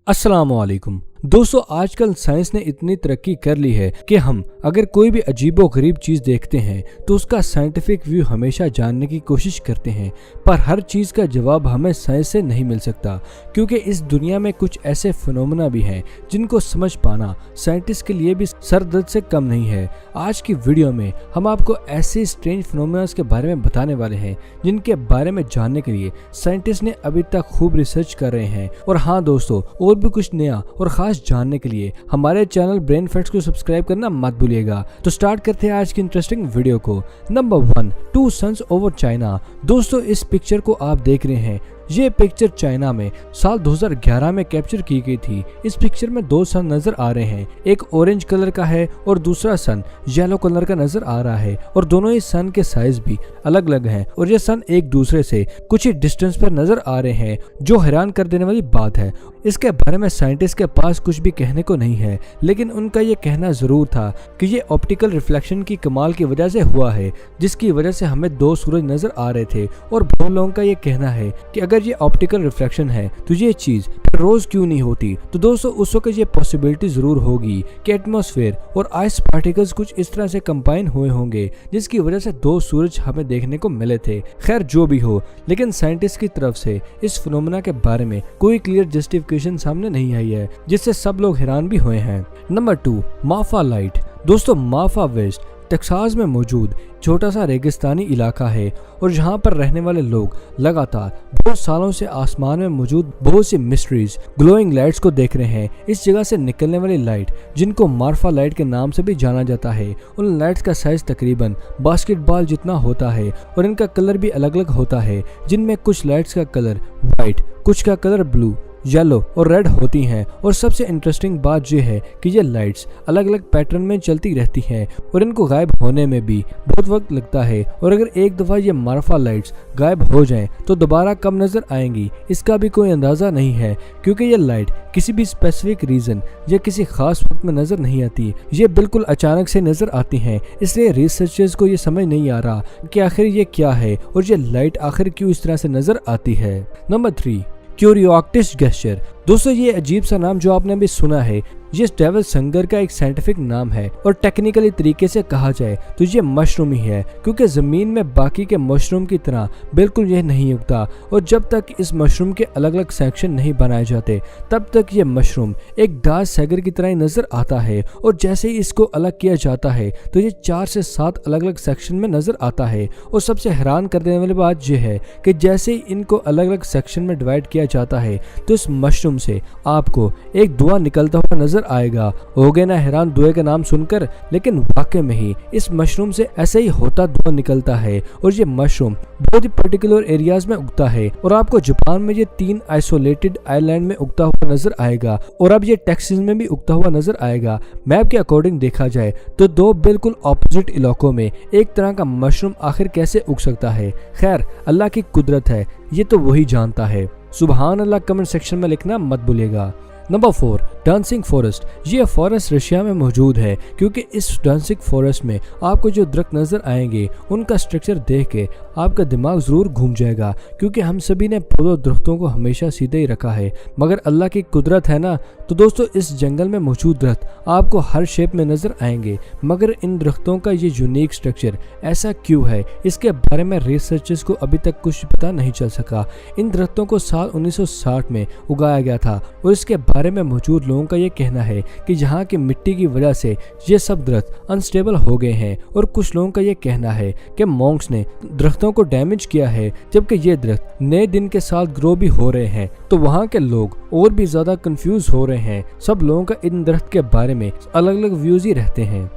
अस्सलामुअलैकुम दोस्तों, आजकल साइंस ने इतनी तरक्की कर ली है कि हम अगर कोई भी अजीबो गरीब चीज़ देखते हैं तो उसका साइंटिफिक व्यू हमेशा जानने की कोशिश करते हैं। पर हर चीज़ का जवाब हमें साइंस से नहीं मिल सकता, क्योंकि इस दुनिया में कुछ ऐसे फिनोमेना भी हैं जिनको समझ पाना साइंटिस्ट के लिए भी सर दर्द से कम नहीं है। आज की वीडियो में हम आपको ऐसे स्ट्रेंज फिनोमेना के बारे में बताने वाले हैं जिनके बारे में जानने के लिए साइंटिस्ट ने अभी तक खूब रिसर्च कर रहे हैं। और हाँ दोस्तों, और भी कुछ नया और खास जानने के लिए हमारे चैनल ब्रेन फैक्ट्स को सब्सक्राइब करना मत भूलिएगा। तो स्टार्ट करते हैं आज की इंटरेस्टिंग वीडियो को। Number 1, 2 sons over China. दोस्तों, इस पिक्चर को आप देख रहे हैं, ये पिक्चर चाइना में साल 2011 में कैप्चर की गई थी। इस पिक्चर में 2 सन नजर आ रहे हैं, एक ऑरेंज कलर का है और दूसरा सन येलो कलर का नजर आ रहा है। और दोनों ही सन के साइज भी अलग अलग हैं और ये सन एक दूसरे से कुछ ही डिस्टेंस पर नजर आ रहे हैं, जो हैरान कर देने वाली बात है। इसके बारे में साइंटिस्ट के पास कुछ भी कहने को नहीं है, लेकिन उनका ये कहना जरूर था कि ये ऑप्टिकल रिफ्लेक्शन की कमाल की वजह से हुआ है, जिसकी वजह से हमें 2 सूरज नजर आ रहे थे। और बहुत लोगों का ये कहना है कि अगर ये ऑप्टिकल रिफ्लेक्शन है तो ये चीज रोज क्यों नहीं होती। तो दोस्तों, उस वक्त ये पॉसिबिलिटी जरूर होगी कि एटमॉस्फेयर और आइस पार्टिकल्स कुछ इस तरह से कंबाइन हुए होंगे, जिसकी वजह से 2 सूरज हमें देखने को मिले थे। खैर जो भी हो, लेकिन साइंटिस्ट की तरफ से इस फिनोमेना के बारे में कोई क्लियर जस्टिफिकेशन सामने नहीं आई है, जिससे सब लोग हैरान भी हुए हैं। नंबर 2, माफा लाइट। दोस्तों, माफा वेस्ट टेक्सास में मौजूद छोटा सा रेगिस्तानी इलाका है और यहाँ पर रहने वाले लोग लगातार बहुत सालों से आसमान में मौजूद बहुत सी मिस्ट्रीज, ग्लोइंग लाइट्स को देख रहे हैं। इस जगह से निकलने वाली लाइट, जिनको मार्फा लाइट के नाम से भी जाना जाता है, उन लाइट्स का साइज तकरीबन बास्केटबॉल जितना होता है और इनका कलर भी अलग अलग होता है, जिनमें कुछ लाइट्स का कलर व्हाइट, कुछ का कलर ब्लू, येलो और रेड होती हैं। और सबसे इंटरेस्टिंग बात यह है कि ये लाइट्स अलग अलग पैटर्न में चलती रहती हैं और इनको गायब होने में भी बहुत वक्त लगता है। और अगर एक दफ़ा ये मार्फा लाइट्स गायब हो जाएं तो दोबारा कब नज़र आएंगी, इसका भी कोई अंदाज़ा नहीं है, क्योंकि ये लाइट किसी भी स्पेसिफिक रीज़न या किसी खास वक्त में नज़र नहीं आती, ये बिल्कुल अचानक से नज़र आती हैं। इसलिए रिसर्चर्स को ये समझ नहीं आ रहा कि आखिर ये क्या है और ये लाइट आखिर क्यों इस तरह से नज़र आती है। नंबर 3, क्यूरियोक्टिस गेस्चर। दोस्तों, ये अजीब सा नाम जो आपने अभी सुना है, ये डेविल संगर का एक साइंटिफिक नाम है और टेक्निकली तरीके से कहा जाए तो ये मशरूम ही है, क्योंकि जमीन में बाकी के मशरूम की तरह बिल्कुल ये नहीं उगता। और जब तक इस मशरूम के अलग अलग सेक्शन नहीं बनाए जाते, तब तक ये मशरूम एक डार्क सैगर की तरह ही नजर आता है। और जैसे ही इसको अलग किया जाता है तो ये 4 से 7 अलग अलग सेक्शन में नजर आता है। और सबसे हैरान कर देने वाली बात यह है कि जैसे ही इनको अलग अलग सेक्शन में डिवाइड किया जाता है तो इस मशरूम से आपको एक धुआं निकलता हुआ नजर आएगा। हो गए ना हैरान धुएं का नाम सुनकर? लेकिन वाकई में ही इस मशरूम से ऐसे ही होता धुआं निकलता है और ये मशरूम बहुत ही पर्टिकुलर एरियाज में उगता है। और आपको जापान में ये 3 आइसोलेटेड आइलैंड में उगता हुआ नजर आएगा और अब ये टेक्सास में भी उगता हुआ नजर आएगा। मैप के अकॉर्डिंग देखा जाए तो 2 बिल्कुल ऑपोजिट इलाकों में एक तरह का मशरूम आखिर कैसे उग सकता है? खैर, अल्लाह की कुदरत है, ये तो वही जानता है। सुभान अल्लाह कमेंट सेक्शन में लिखना मत भूलिएगा। Number 4, dancing forest. ये फॉरेस्ट रशिया में मौजूद है, क्योंकि इस डांसिंग फॉरेस्ट में आपको जो दरख्त नजर आएंगे उनका स्ट्रक्चर देख के आपका दिमाग जरूर घूम जाएगा, क्योंकि हम सभी ने पौधों दरख्तों को हमेशा सीधे ही रखा है, मगर अल्लाह की कुदरत है ना। तो दोस्तों, इस जंगल में मौजूद दरख्त आपको हर शेप में नजर आएंगे, मगर इन दरख्तों का ये यूनिक स्ट्रक्चर ऐसा क्यों है, इसके बारे में रिसर्चर्स को अभी तक कुछ पता नहीं चल सका। इन दरख्तों को साल 1960 में उगाया गया था और इसके बारे में मौजूद लोगों का ये कहना है कि यहाँ की मिट्टी की वजह से ये सब दरख्त अनस्टेबल हो गए हैं। और कुछ लोगों का ये कहना है कि मॉन्क्स ने दरख्तों को डैमेज किया है, जबकि ये दरख्त नए दिन के साथ ग्रो भी हो रहे हैं। तो वहाँ के लोग और भी ज्यादा कंफ्यूज हो रहे हैं। सब लोगों का इन दरख्त के बारे में अलग अलग व्यूज ही रहते हैं।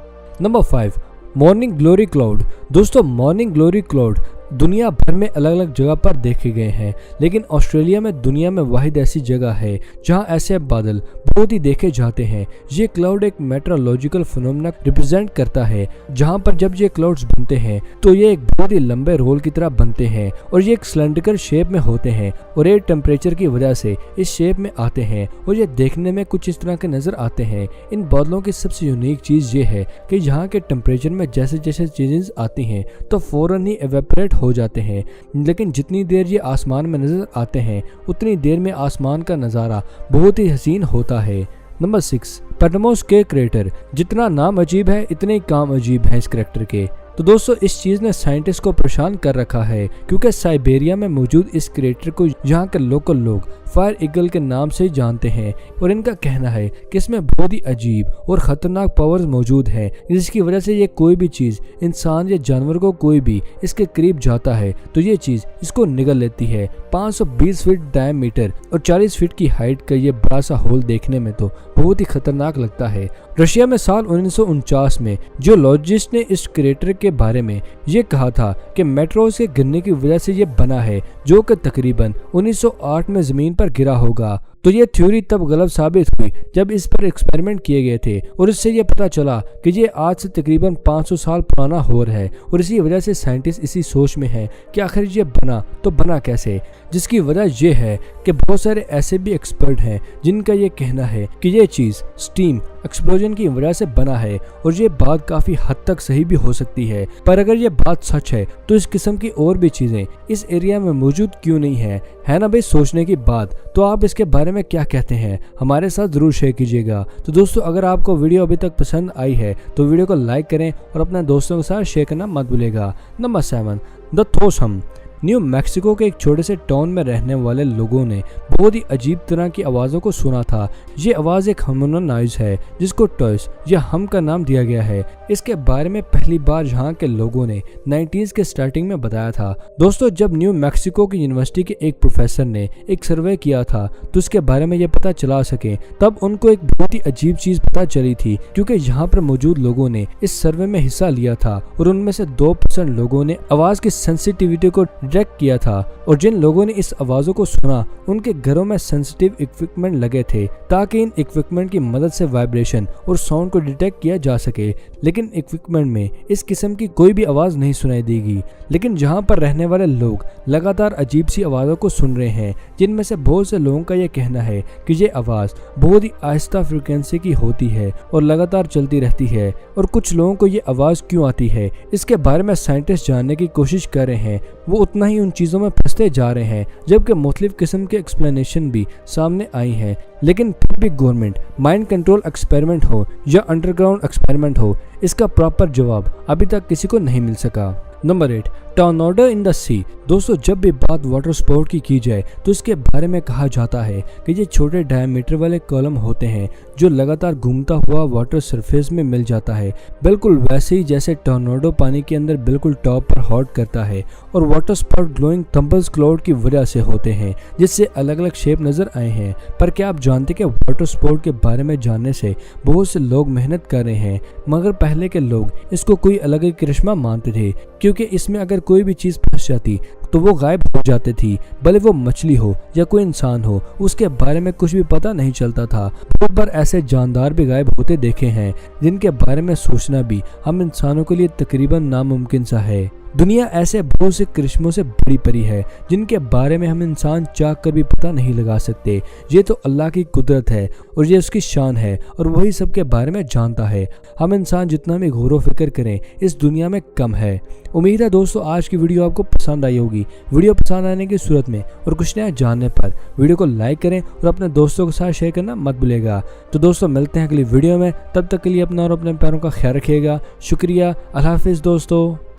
Number 5, morning glory cloud. दोस्तों, मॉर्निंग ग्लोरी क्लाउड दुनिया भर में अलग अलग जगह पर देखे गए हैं, लेकिन ऑस्ट्रेलिया में दुनिया में वाहिद ऐसी जगह है जहां ऐसे बादल बहुत ही देखे जाते हैं। ये क्लाउड एक मेट्रोलॉजिकल फिनोमेना रिप्रेजेंट करता है, जहां पर जब ये क्लाउड्स बनते हैं तो ये एक बहुत ही लंबे रोल की तरह बनते हैं और ये एक सिलेंड्रिकल शेप में होते हैं और एयर टेम्परेचर की वजह से इस शेप में आते हैं और ये देखने में कुछ इस तरह के नजर आते हैं। इन बादलों की सबसे यूनिक चीज ये है कि यहाँ के टेम्परेचर में जैसे जैसे चेंजेस आती हैं तो फौरन ही एवेपोरेट ہو جاتے ہیں، لیکن جتنی دیر یہ آسمان میں نظر آتے ہیں اتنی دیر میں آسمان کا نظارہ بہت ہی حسین ہوتا ہے۔ نمبر 6، پیٹموس کے کریٹر۔ جتنا نام عجیب ہے اتنے ہی کام عجیب ہیں اس کریکٹر کے۔ تو دوستو اس چیز نے سائنٹسٹ کو پریشان کر رکھا ہے، کیونکہ سائبیریا میں موجود اس کریٹر کو یہاں کے لوکل لوگ فائر ایگل کے نام سے جانتے ہیں، اور ان کا کہنا ہے کہ اس میں بہت ہی عجیب اور خطرناک پاورز موجود ہیں، جس کی وجہ سے یہ کوئی بھی چیز، انسان یا جانور کو کوئی بھی اس کے قریب جاتا ہے تو یہ چیز اس کو نگل لیتی ہے۔ 520 فٹ ڈائم میٹر اور 40 فٹ کی ہائٹ کا یہ بڑا سا ہول دیکھنے میں تو بہت ہی خطرناک لگتا ہے۔ رشیا میں سال 1949 میں جیولوجسٹ نے اس کریٹر کے بارے میں یہ کہا تھا کہ میٹروز کے گرنے کی وجہ سے یہ بنا ہے، جو کہ تقریباً 1908 میں زمین پر گرا ہوگا۔ تو یہ تھیوری تب غلط ثابت ہوئی جب اس پر ایکسپیریمنٹ کیے گئے تھے، اور اس سے یہ پتا چلا کہ یہ آج سے تقریباً 500 سال پرانا ہور ہے، اور اسی وجہ سے سائنٹسٹ اسی سوچ میں ہیں کہ آخر یہ بنا تو بنا کیسے، جس کی وجہ یہ ہے کہ بہت سارے ایسے بھی ایکسپرٹ ہیں جن کا یہ کہنا ہے کہ یہ چیز سٹیم ایکسپلوژن کی وجہ سے بنا ہے، اور یہ بات کافی حد تک صحیح بھی ہو سکتی ہے۔ پر اگر یہ بات سچ ہے تو اس قسم کی اور بھی چیزیں اس ایریا میں موجود کیوں نہیں ہیں؟ ہے نا بھائی سوچنے کی بات۔ تو آپ اس کے بارے میں کیا کہتے ہیں ہمارے ساتھ ضرور شیئر کیجیے گا۔ تو دوستو اگر آپ کو ویڈیو ابھی تک پسند آئی ہے تو ویڈیو کو لائک کریں اور اپنے دوستوں کے ساتھ شیئر کرنا مت بھولے گا۔ نمبر 7، دا تھوسم۔ نیو میکسیکو کے ایک چھوٹے سے ٹاؤن میں رہنے والے لوگوں نے بہت ہی عجیب طرح کی آوازوں کو سنا تھا۔ یہ آواز ایک ہمونن نائز ہے جس کو ٹوئس یا ہم کا نام دیا گیا ہے۔ اس کے بارے میں پہلی بار یہاں کے لوگوں نے 90s کے سٹارٹنگ میں بتایا تھا۔ دوستو جب نیو میکسیکو کی یونیورسٹی کے ایک پروفیسر نے ایک سروے کیا تھا تو اس کے بارے میں یہ پتا چلا سکے، تب ان کو ایک بہت ہی عجیب چیز پتا چلی تھی، کیونکہ یہاں پر موجود لوگوں نے اس سروے میں حصہ لیا تھا، اور ان میں سے 2% لوگوں نے آواز کی سینسیٹیوٹی کو ڈیٹیکٹ کیا تھا، اور جن لوگوں نے اس آوازوں کو سنا ان کے گھروں میں سینسیٹیو اکوپمنٹ لگے تھے تاکہ ان اکوپمنٹ کی مدد سے وائبریشن اور ساؤنڈ کو ڈیٹیکٹ کیا جا سکے، لیکن اکوپمنٹ میں اس قسم کی کوئی بھی آواز نہیں سنائی دے گی۔ لیکن جہاں پر رہنے والے لوگ لگاتار عجیب سی آوازوں کو سن رہے ہیں، جن میں سے بہت سے لوگوں کا یہ کہنا ہے کہ یہ آواز بہت ہی آہستہ فریکوینسی کی ہوتی ہے اور لگاتار چلتی رہتی ہے، اور کچھ لوگوں کو یہ آواز کیوں آتی ہے اس کے بارے میں سائنٹسٹ جاننے کی کوشش کر رہے ہیں۔ وہ اتنا ہی ان چیزوں میں پھنستے جا رہے ہیں، جبکہ مختلف قسم کے ایکسپلینیشن بھی سامنے آئی ہیں، لیکن پھر بھی گورنمنٹ مائنڈ کنٹرول ایکسپیریمنٹ ہو یا انڈر گراؤنڈ ایکسپیریمنٹ ہو، اس کا پراپر جواب ابھی تک کسی کو نہیں مل سکا۔ نمبر 8، ٹورناڈو ان دا سی۔ دوستو جب بھی بات واٹر سپورٹ کی جائے تو اس کے بارے میں کہا جاتا ہے کہ یہ چھوٹے ڈائم میٹر والے کالم ہوتے ہیں جو لگاتار گھومتا ہوا واٹر سرفیس میں مل جاتا ہے، بالکل ویسے ہی جیسے ٹورناڈو پانی کے اندر بالکل ٹاپ پر ہاٹ کرتا ہے، اور واٹر سپورٹ گلوئنگ تھمبلز کلاؤڈ کی وجہ سے ہوتے ہیں، جس سے الگ الگ شیپ نظر آئے ہیں۔ پر کیا آپ جانتے کہ واٹر سپورٹ کے بارے میں جاننے سے بہت سے لوگ محنت کر رہے ہیں، مگر پہلے کے لوگ اس کو کوئی الگ ہی کرشمہ مانتے تھے، کیونکہ اس میں اگر کوئی بھی چیز پھنس جاتی تو وہ غائب ہو جاتی تھی، بھلے وہ مچھلی ہو یا کوئی انسان ہو، اس کے بارے میں کچھ بھی پتہ نہیں چلتا تھا۔ بہت بار ایسے جاندار بھی غائب ہوتے دیکھے ہیں جن کے بارے میں سوچنا بھی ہم انسانوں کے لیے تقریباً ناممکن سا ہے۔ دنیا ایسے بہت سے کرشموں سے بڑی پڑی ہے جن کے بارے میں ہم انسان چاہ کر بھی پتہ نہیں لگا سکتے۔ یہ تو اللہ کی قدرت ہے اور یہ اس کی شان ہے، اور وہی سب کے بارے میں جانتا ہے۔ ہم انسان جتنا بھی غور و فکر کریں اس دنیا میں کم ہے۔ امید ہے دوستو آج کی ویڈیو آپ کو پسند آئی ہوگی۔ ویڈیو پسند آنے کی صورت میں اور کچھ نیا جاننے پر ویڈیو کو لائک کریں اور اپنے دوستوں کے ساتھ شیئر کرنا مت بھولے گا۔ تو دوستو ملتے ہیں اگلی ویڈیو میں، تب تک کے لیے اپنا اور اپنے پیاروں کا خیال رکھیے گا۔ شکریہ، اللہ حافظ دوستو۔